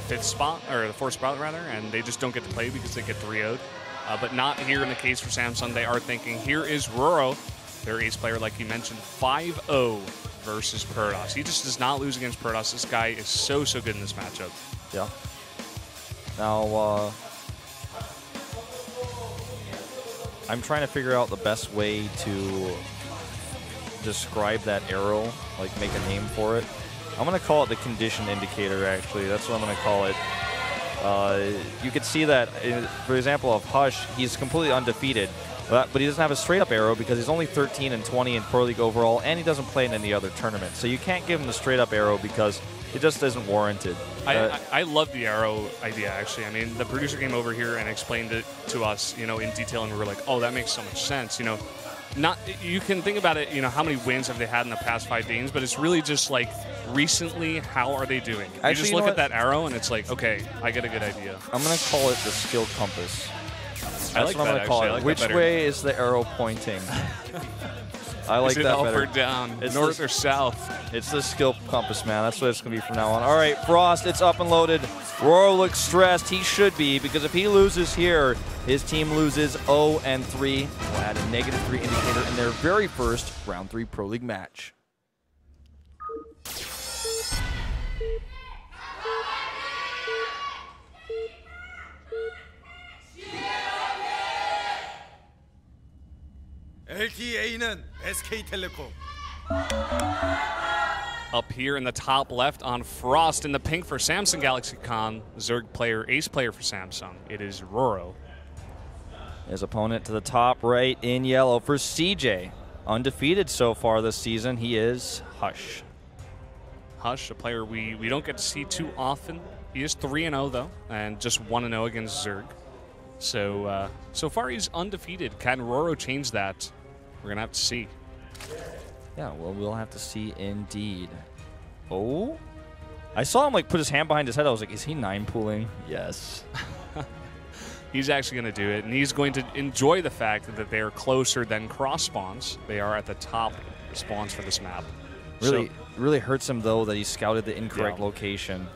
fifth spot, or the fourth spot rather, and they just don't get to play because they get 3-0'd. But not here in the case for Samsung. They are thinking, here is RorO, their ace player, like you mentioned, 5-0 versus Protoss. He just does not lose against Protoss. This guy is so good in this matchup. Yeah. Now, I'm trying to figure out the best way to describe that arrow, like make a name for it. I'm going to call it the condition indicator, actually. That's what I'm going to call it. You could see that, for example, of Hush, he's completely undefeated, but he doesn't have a straight-up arrow because he's only 13-20 in Pro League overall, and he doesn't play in any other tournament. So you can't give him the straight-up arrow because it just isn't warranted. I love the arrow idea, actually. I mean, the producer came over here and explained it to us, in detail, and we were like, oh, that makes so much sense, you can think about it, how many wins have they had in the past 5 games, but it's really just like recently, how are they doing? Actually, you just look at that arrow and it's like, okay, I get a good idea. I'm going to call it the skill compass. That's what I'm going to call it. Like which way is the arrow pointing? I like that better. Up or down, north or south? It's the skill compass, man. That's what it's going to be from now on. All right, Frost, it's up and loaded. RorO looks stressed. He should be, because if he loses here, his team loses 0-3. We'll add a -3 indicator in their very first Round 3 Pro League match. LTA는 SK텔레콤. Up here in the top left on Frost in the pink for Samsung Galaxy Con, Zerg player, ace player for Samsung. It is RorO. His opponent to the top right in yellow for CJ. Undefeated so far this season, he is Hush. Hush, a player we don't get to see too often. He is 3-0 though, and just 1-0 against Zerg. So, so far he's undefeated. Can RorO change that? We're going to have to see. Yeah, well, we'll have to see indeed. Oh? I saw him, put his hand behind his head. I was like, is he 9-pooling? Yes. He's actually going to do it, and he's going to enjoy the fact that they are closer than cross spawns. They are at the top spawns for this map. Really hurts him, though, that he scouted the incorrect location.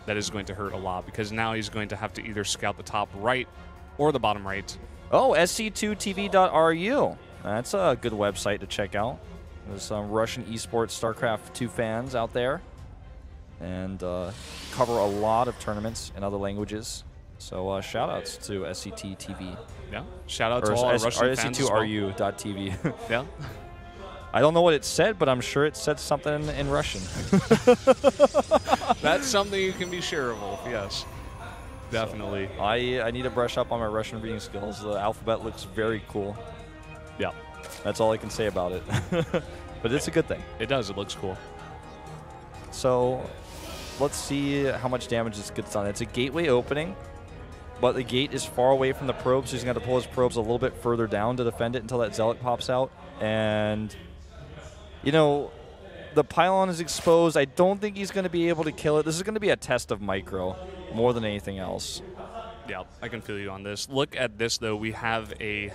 That is going to hurt a lot, because now he's going to have to either scout the top right or the bottom right. Oh, SC2TV.ru. That's a good website to check out. There's some Russian esports StarCraft 2 fans out there, and cover a lot of tournaments in other languages. So shout-outs to SC2TV. Yeah, shout-out to all our Russian fans as well. SC2RU.tv. Yeah. I don't know what it said, but I'm sure it said something in Russian. That's something you can be sure of, yes. Definitely. So, I need to brush up on my Russian reading skills. The alphabet looks very cool. Yeah. That's all I can say about it. But it's a good thing. It does. It looks cool. So let's see how much damage this gets done. It's a gateway opening, but the gate is far away from the probes, so he's going to pull his probes a little bit further down to defend it until that Zealot pops out. And, the pylon is exposed. I don't think he's going to be able to kill it. This is going to be a test of micro more than anything else. Yeah, I can feel you on this. Look at this, though. We have a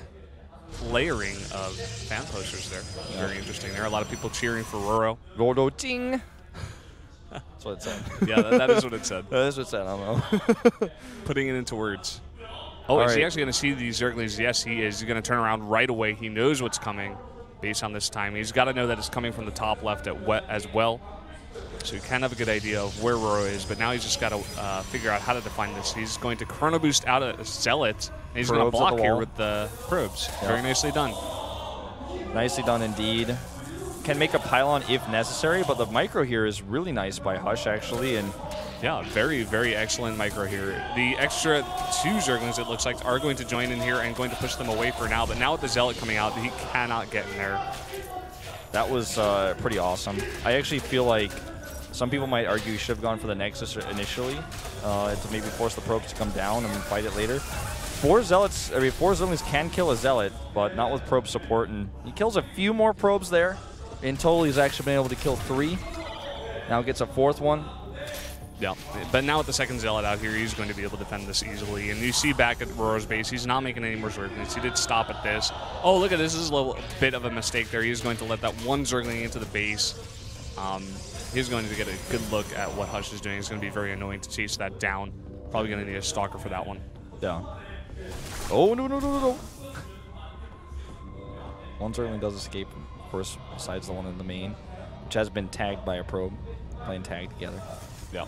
layering of fan posters there. Yeah. Very interesting there. A lot of people cheering for RorO. RorO ting. That's what it said. Yeah, that is what it said. That is what it said. I don't know. Putting it into words. Oh, is he actually going to see these Zerglings? Yes, he is. He's going to turn around right away. He knows what's coming based on this time. He's got to know that it's coming from the top left as well. So he can have a good idea of where RorO is, but now he's just got to figure out how to define this. He's going to chrono boost out a Zealot, and he's going to block here with the probes. Yep. Very nicely done. Nicely done indeed. Can make a pylon if necessary, but the micro here is really nice by Hush, actually. And yeah, very, very excellent micro here. The extra 2 Zerglings, it looks like, are going to join in here and going to push them away for now, but now with the Zealot coming out, he cannot get in there. That was pretty awesome. I actually feel like some people might argue he should have gone for the Nexus initially to maybe force the probes to come down and fight it later. 4 Zerglings can kill a Zealot, but not with probe support, and he kills a few more probes there. In total, he's actually been able to kill 3. Now gets a 4th one. Yeah, but now with the second Zealot out here, he's going to be able to defend this easily. And you see back at RorO's base, he's not making any more Zerglings. He did stop at this. Oh, look at this. This is a little bit of a mistake there. He's going to let that one Zergling into the base. He's going to get a good look at what Hush is doing. It's going to be very annoying to chase that down. Probably going to need a stalker for that one. Yeah. Oh, no, no, no, no, no. One certainly does escape, of course, besides the one in the main, which has been tagged by a probe, playing tag together. Yeah.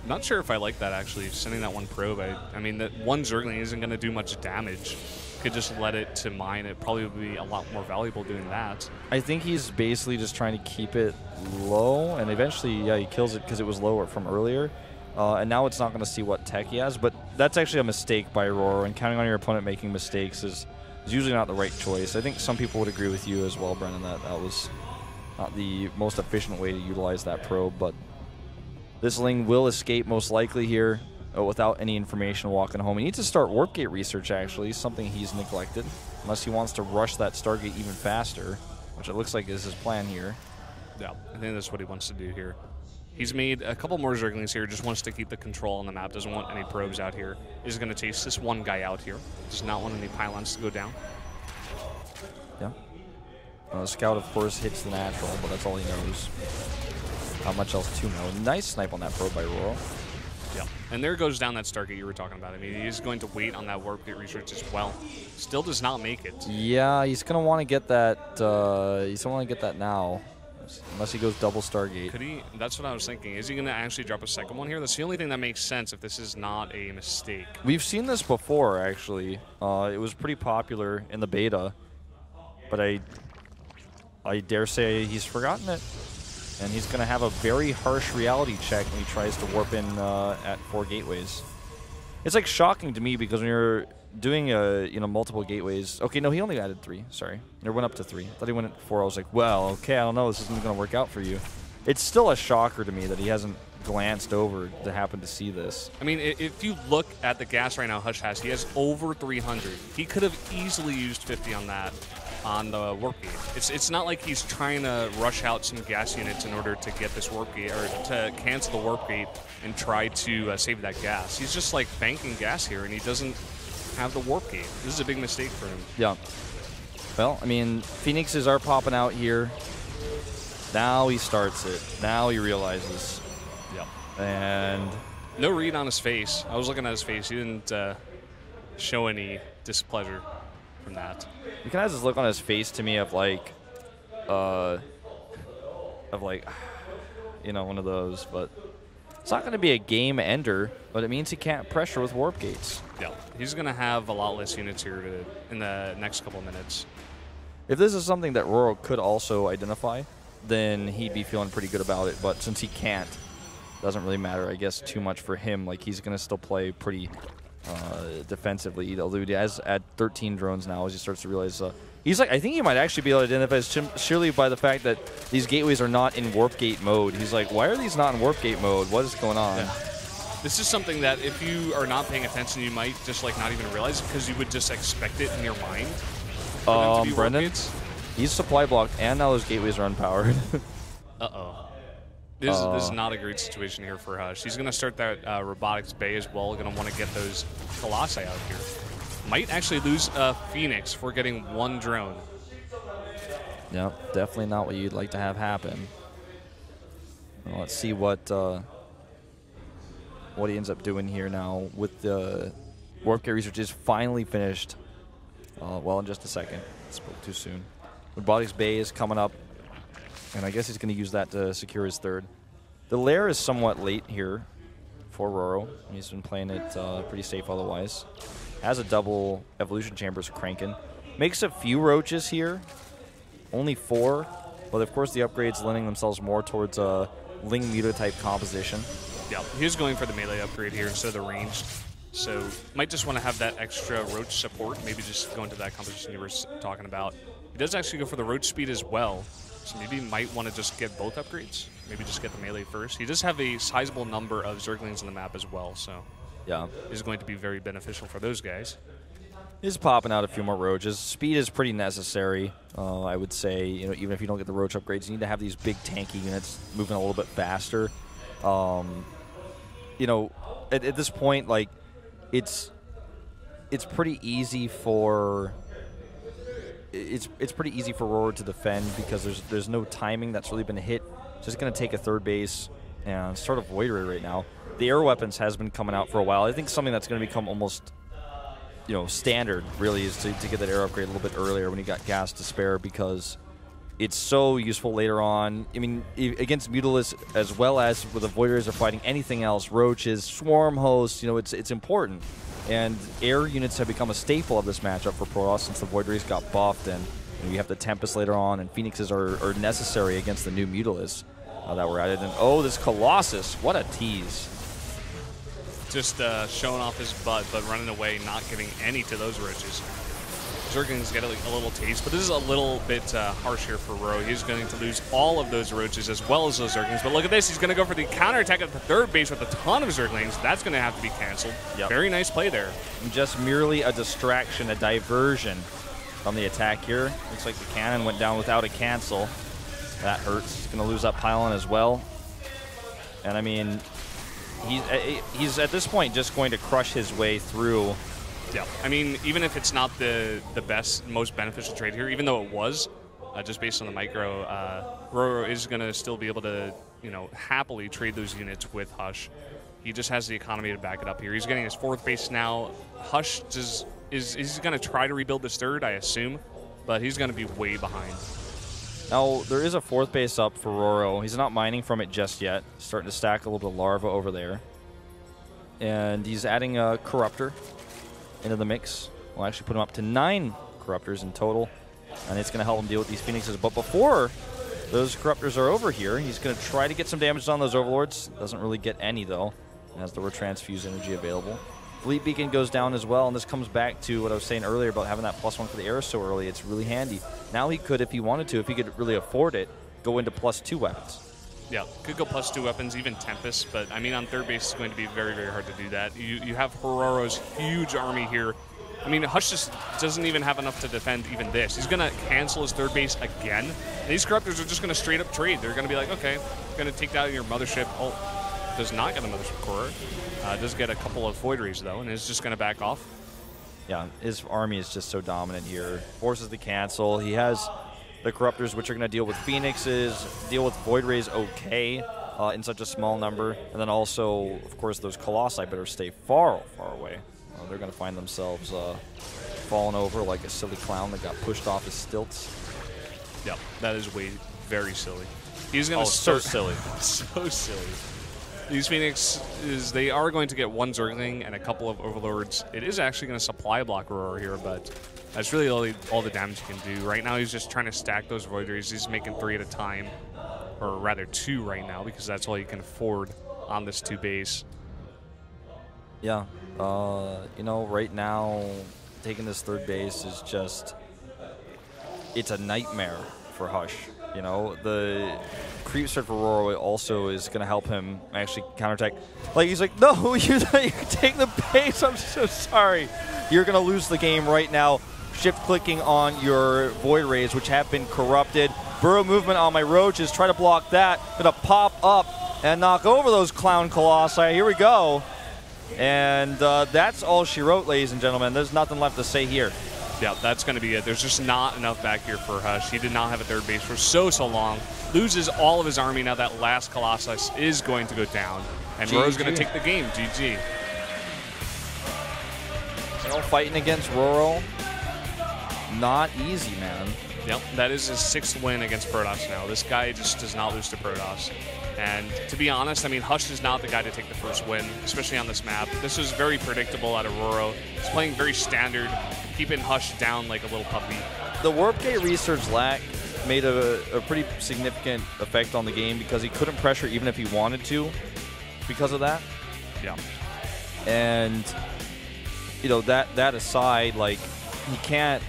Not sure if I like that, actually, sending that one probe. I mean, that one Zergling isn't going to do much damage. Could just let it to mine. It probably would be a lot more valuable doing that. I think he's basically just trying to keep it low, and eventually, yeah, he kills it because it was lower from earlier. And now it's not going to see what tech he has, but that's actually a mistake by RorO, and counting on your opponent making mistakes is usually not the right choice. I think some people would agree with you as well, Brennan, that that was not the most efficient way to utilize that probe, but this Ling will escape most likely here without any information walking home. He needs to start Warp Gate research, actually, something he's neglected, unless he wants to rush that Stargate even faster, which it looks like is his plan here. Yeah, I think that's what he wants to do here. He's made a couple more Zerglings here, just wants to keep the control on the map, doesn't want any probes out here. He's going to chase this one guy out here. Does not want any pylons to go down. Yeah. Scout, of course, hits the natural, but that's all he knows. Not much else to know. Nice snipe on that probe by RorO. Yeah, and there goes down that Stargate you were talking about. I mean, he's going to wait on that Warp Gate research as well. Still does not make it. Yeah, he's going to want to get that. He's going to want to get that now. Unless he goes double Stargate. Could he? That's what I was thinking. Is he going to actually drop a second one here? That's the only thing that makes sense if this is not a mistake. We've seen this before, actually. It was pretty popular in the beta, but I dare say he's forgotten it. And he's going to have a very harsh reality check when he tries to warp in at 4 gateways. It's like shocking to me because when you're doing multiple gateways. Okay, no, he only added 3. Sorry, it went up to 3. I thought he went at 4. I was like, well, okay, I don't know. This isn't going to work out for you. It's still a shocker to me that he hasn't glanced over to happen to see this. I mean, if you look at the gas right now, Hush has, he has over 300. He could have easily used 50 on that. On the warp gate. It's not like he's trying to rush out some gas units in order to get this warp gate, or to cancel the warp gate and try to save that gas. He's just like banking gas here, and he doesn't have the warp gate. This is a big mistake for him. Yeah. Well, I mean, Phoenixes are popping out here. Now he starts it. Now he realizes. Yeah. And no read on his face. I was looking at his face. He didn't show any displeasure from that. You can have this look on his face to me of like, one of those, but it's not going to be a game ender, but it means he can't pressure with warp gates. Yeah, he's going to have a lot less units here in the next couple of minutes. If this is something that RorO could also identify, then he'd be feeling pretty good about it, but since he can't, doesn't really matter, I guess, too much for him. Like, he's going to still play pretty defensively, although he has at 13 drones now as he starts to realize he's like, I think he might actually be able to identify as surely by the fact that these gateways are not in warp gate mode. He's like, why are these not in warp gate mode? What is going on? Yeah. This is something that if you are not paying attention, you might just like not even realize it because you would just expect it in your mind. Brendan, he's supply blocked and now those gateways are unpowered. Uh-oh. This is not a great situation here for Hush. He's going to start that robotics bay as well. Going to want to get those Colossi out here. Might actually lose Phoenix for getting 1 drone. Yeah, definitely not what you'd like to have happen. Well, let's see what he ends up doing here now with the warp gate research is finally finished. Well, in just a second. Spoke too soon. Robotics bay is coming up. And I guess he's going to use that to secure his 3rd. The lair is somewhat late here for RorO. He's been playing it pretty safe otherwise. Has a double evolution chambers cranking. Makes a few roaches here. Only 4. But of course the upgrades lending themselves more towards a Ling Muta type composition. Yeah, he's going for the melee upgrade here instead of the ranged. So might just want to have that extra roach support. Maybe just go into that composition you were talking about. He does actually go for the roach speed as well. So maybe he might want to just get both upgrades. Maybe just get the melee first. He does have a sizable number of Zerglings on the map as well, so yeah, is going to be very beneficial for those guys. He's popping out a few more roaches. Speed is pretty necessary, I would say. Even if you don't get the roach upgrades, you need to have these big tanky units moving a little bit faster. At this point, like it's pretty easy for. It's pretty easy for RorO to defend because there's no timing that's really been hit Just going to take a third base and start a Void Ray right now. The air weapons has been coming out for a while. I think something that's going to become almost, standard really is to get that air upgrade a little bit earlier when you got gas to spare, because it's so useful later on. I mean, against Mutalisk as well as with the Void Rays are fighting anything else, roaches, swarm hosts, it's important. And air units have become a staple of this matchup for Protoss since the Void Rays got buffed, and you have the Tempest later on, and Phoenixes are necessary against the new Mutalisk that were added. And oh, this Colossus, what a tease. Just showing off his butt, but running away, not giving any to those roaches. Zerglings get a little taste, but this is a little bit harsh here for RorO. He's going to lose all of those roaches as well as those Zerglings. But look at this. He's going to go for the counterattack at the third base with a ton of Zerglings. That's going to have to be canceled. Yep. Very nice play there. Just merely a distraction, a diversion from the attack here. Looks like the cannon went down without a cancel. That hurts. He's going to lose that pylon as well. And I mean, he's at this point just going to crush his way through. Yeah, I mean, even if it's not the best, most beneficial trade here, even though it was, just based on the micro, RorO is going to still be able to, happily trade those units with Hush. He just has the economy to back it up here. He's getting his fourth base now. Hush is going to try to rebuild this third, I assume, but he's going to be way behind. Now, there is a fourth base up for RorO. He's not mining from it just yet. Starting to stack a little bit of larva over there. And he's adding a Corruptor into the mix. We'll actually put him up to 9 Corruptors in total, and it's going to help him deal with these Phoenixes. But before those Corruptors are over here, he's going to try to get some damage on those Overlords. Doesn't really get any, though, as the retransfuse energy available. Fleet Beacon goes down as well, and this comes back to what I was saying earlier about having that +1 for the arrow so early. It's really handy. Now he could, if he wanted to, if he could really afford it, go into +2 weapons. Yeah, could go +2 weapons, even Tempest, but I mean on third base it's going to be very, very hard to do that. You have RorO's huge army here. I mean, Hush just doesn't even have enough to defend even this. He's going to cancel his third base again, and these Corruptors are just going to straight up trade. They're going to be like, okay, I'm going to take down your mothership. Oh, does not get a mothership core. Does get a couple of Void Rays, though, and is just going to back off. Yeah, his army is just so dominant here. Forces the cancel. He has the Corruptors, which are going to deal with Phoenixes, deal with Void Rays okay in such a small number. And then also, of course, those Colossi better stay far, far away. They're going to find themselves falling over like a silly clown that got pushed off his stilts. Yep, that is very silly. He's going to start so silly. So silly. These Phoenixes, they are going to get 1 Zergling and a couple of Overlords. It is actually going to supply block RorO here, but that's really all the damage you can do. Right now, he's just trying to stack those Void Rays. He's making 3 at a time, or rather 2 right now, because that's all you can afford on this 2 base. Yeah, right now, taking this third base is just, it's a nightmare for Hush. The creep start for RorO also is going to help him actually counterattack. Like, he's like, no, you take the base. I'm so sorry. You're going to lose the game right now. Shift clicking on your Void Rays, which have been corrupted. Burrow movement on my roaches. Try to block that. Going to pop up and knock over those clown Colossi. Here we go. And that's all she wrote, ladies and gentlemen. There's nothing left to say here. Yeah, that's going to be it. There's just not enough back here for Hush. He did not have a third base for so long. Loses all of his army. Now that last Colossus is going to go down. And RorO's going to take the game. GG. Fighting against RorO, not easy, man. Yep, that is his 6th win against Protoss now. This guy just does not lose to Protoss. And to be honest, I mean, Hush is not the guy to take the first win, especially on this map. This was very predictable out of RorO. He's playing very standard, keeping Hush down like a little puppy. The Warp Gate Research lack made a pretty significant effect on the game because he couldn't pressure even if he wanted to because of that. Yeah. And, that aside, like, he can't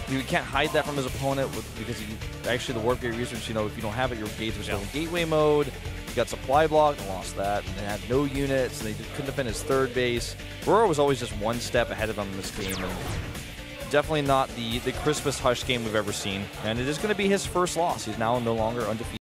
hide that from his opponent because actually the Warp Gate Research, if you don't have it, your gates are still in gateway mode. He got supply blocked and lost that, and they had no units, and they couldn't defend his third base. RorO was always just one step ahead of him in this game, and definitely not the crispest Hush game we've ever seen. And it is going to be his first loss. He's now no longer undefeated.